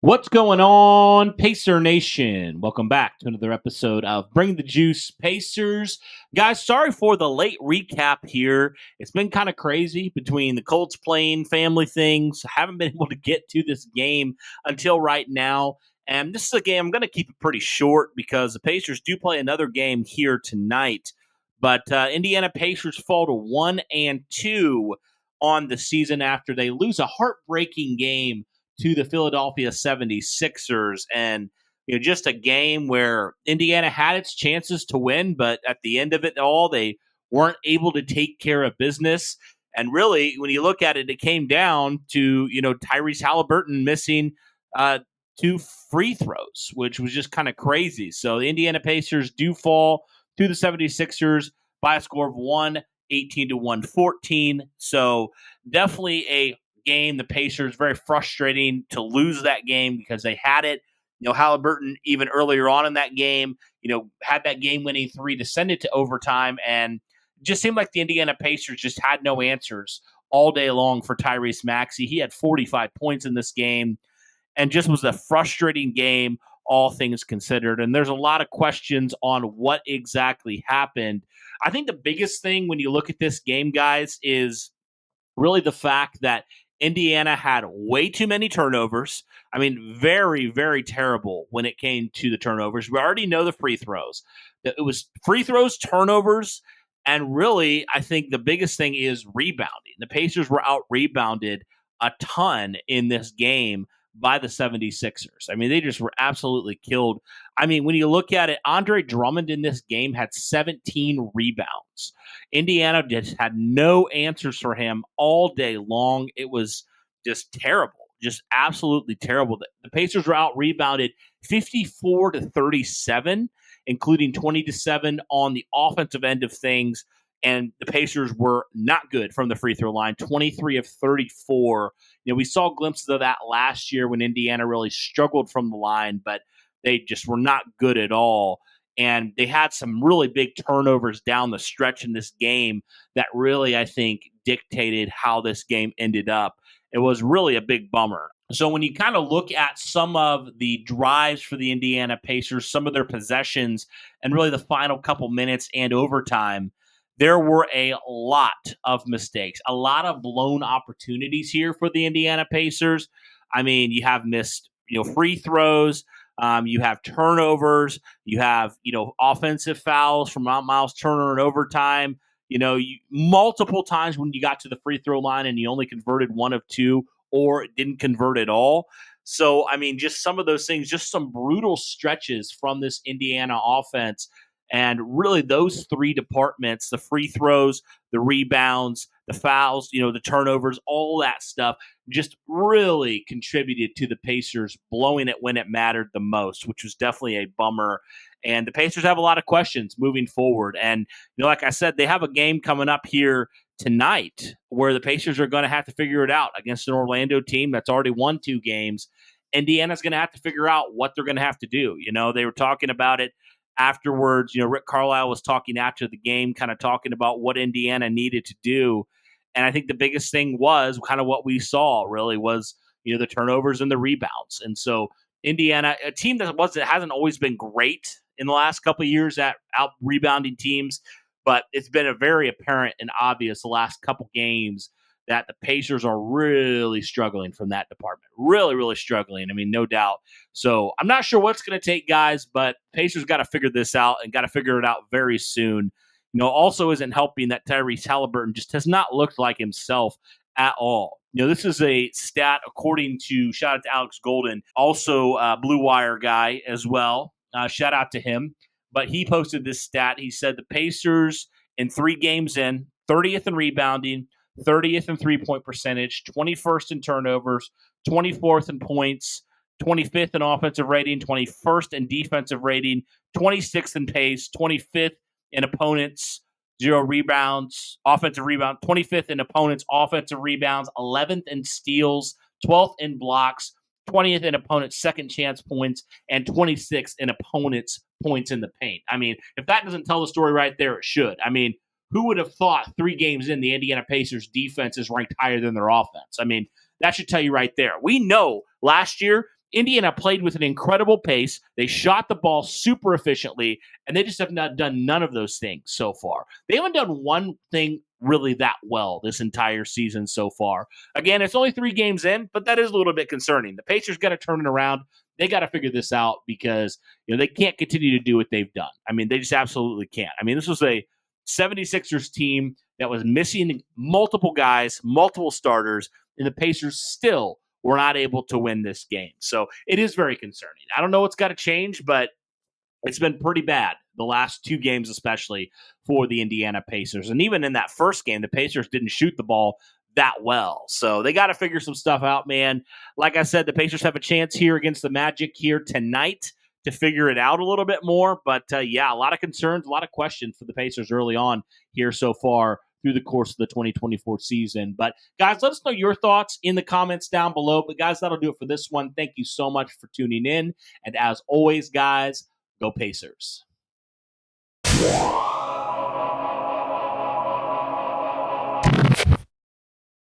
What's going on, Pacer Nation? Welcome back to another episode of Bring the Juice Pacers. Guys, sorry for the late recap here. It's been kind of crazy between the Colts playing, family things. I haven't been able to get to this game until right now. And this is a game I'm going to keep it pretty short because the Pacers do play another game here tonight. But Indiana Pacers fall to 1-2 on the season after they lose a heartbreaking game to the Philadelphia 76ers. And, just a game where Indiana had its chances to win, but at the end of it all, they weren't able to take care of business. And really, when you look at it, it came down to, Tyrese Halliburton missing two free throws, which was just kind of crazy. So the Indiana Pacers do fall to the 76ers by a score of 118 to 114. So definitely a game. The Pacers, very frustrating to lose that game because they had it. Halliburton, even earlier on in that game, had that game-winning three to send it to overtime, and it just seemed like the Indiana Pacers just had no answers all day long for Tyrese Maxey. He had 45 points in this game and just was a frustrating game, all things considered. And there's a lot of questions on what exactly happened. I think the biggest thing when you look at this game, guys, is really the fact that Indiana had way too many turnovers. I mean, very, very terrible when it came to the turnovers. We already know the free throws. It was free throws, turnovers, and really, I think the biggest thing is rebounding. The Pacers were out rebounded a ton in this game by the 76ers. I mean, they just were absolutely killed. I mean, when you look at it, Andre Drummond in this game had 17 rebounds. Indiana just had no answers for him all day long. It was just terrible, just absolutely terrible. The Pacers were out rebounded 54 to 37, including 20 to 7 on the offensive end of things. And the Pacers were not good from the free throw line, 23 of 34. We saw glimpses of that last year when Indiana really struggled from the line, but they just were not good at all. And they had some really big turnovers down the stretch in this game that really, I think, dictated how this game ended up. It was really a big bummer. So when you kind of look at some of the drives for the Indiana Pacers, some of their possessions, and really the final couple minutes and overtime, there were a lot of mistakes, a lot of blown opportunities here for the Indiana Pacers. I mean, you have missed, free throws. You have turnovers. You have, offensive fouls from Miles Turner in overtime. Multiple times when you got to the free throw line and you only converted one of two or didn't convert at all. So, I mean, just some of those things, just some brutal stretches from this Indiana offense. And really, those three departments, the free throws, the rebounds, the fouls, the turnovers, all that stuff just really contributed to the Pacers blowing it when it mattered the most, which was definitely a bummer. And the Pacers have a lot of questions moving forward. And, like I said, they have a game coming up here tonight where the Pacers are going to have to figure it out against an Orlando team that's already won 2 games. Indiana's going to have to figure out what they're going to have to do. They were talking about it afterwards. Rick Carlisle was talking after the game, kind of talking about what Indiana needed to do. And I think the biggest thing was kind of what we saw really was, the turnovers and the rebounds. And so Indiana, a team that hasn't always been great in the last couple of years at out rebounding teams, but it's been a very apparent and obvious the last couple games that the Pacers are really struggling from that department. Really, really struggling. I mean, no doubt. So I'm not sure what's going to take, guys, but Pacers got to figure this out and got to figure it out very soon. Also isn't helping that Tyrese Halliburton just has not looked like himself at all. This is a stat according to, shout out to Alex Golden, also a Blue Wire guy as well. Shout out to him. But he posted this stat. He said the Pacers in 3 games in, 30th in rebounding, 30th in three-point percentage, 21st in turnovers, 24th in points, 25th in offensive rating, 21st in defensive rating, 26th in pace, 25th in opponents, 0 rebounds, offensive rebound, 25th in opponents' offensive rebounds, 11th in steals, 12th in blocks, 20th in opponents' second chance points, and 26th in opponents' points in the paint. I mean, if that doesn't tell the story right there, it should. I mean, who would have thought 3 games in the Indiana Pacers defense is ranked higher than their offense? I mean, that should tell you right there. We know last year Indiana played with an incredible pace. They shot the ball super efficiently, and they just have not done none of those things so far. They haven't done one thing really that well this entire season so far. Again, it's only 3 games in, but that is a little bit concerning. The Pacers got to turn it around. They got to figure this out because they can't continue to do what they've done. I mean, they just absolutely can't. I mean, this was a 76ers team that was missing multiple guys, multiple starters, and the Pacers still were not able to win this game. So it is very concerning. I don't know what's got to change, but it's been pretty bad the last 2 games, especially for the Indiana Pacers. And even in that first game, the Pacers didn't shoot the ball that well. So they got to figure some stuff out, man. Like I said, the Pacers have a chance here against the Magic here tonight to figure it out a little bit more. But yeah, a lot of concerns, a lot of questions for the Pacers early on here so far through the course of the 2024 season. But guys, let us know your thoughts in the comments down below. But guys, that'll do it for this one. Thank you so much for tuning in. And as always, guys, go Pacers.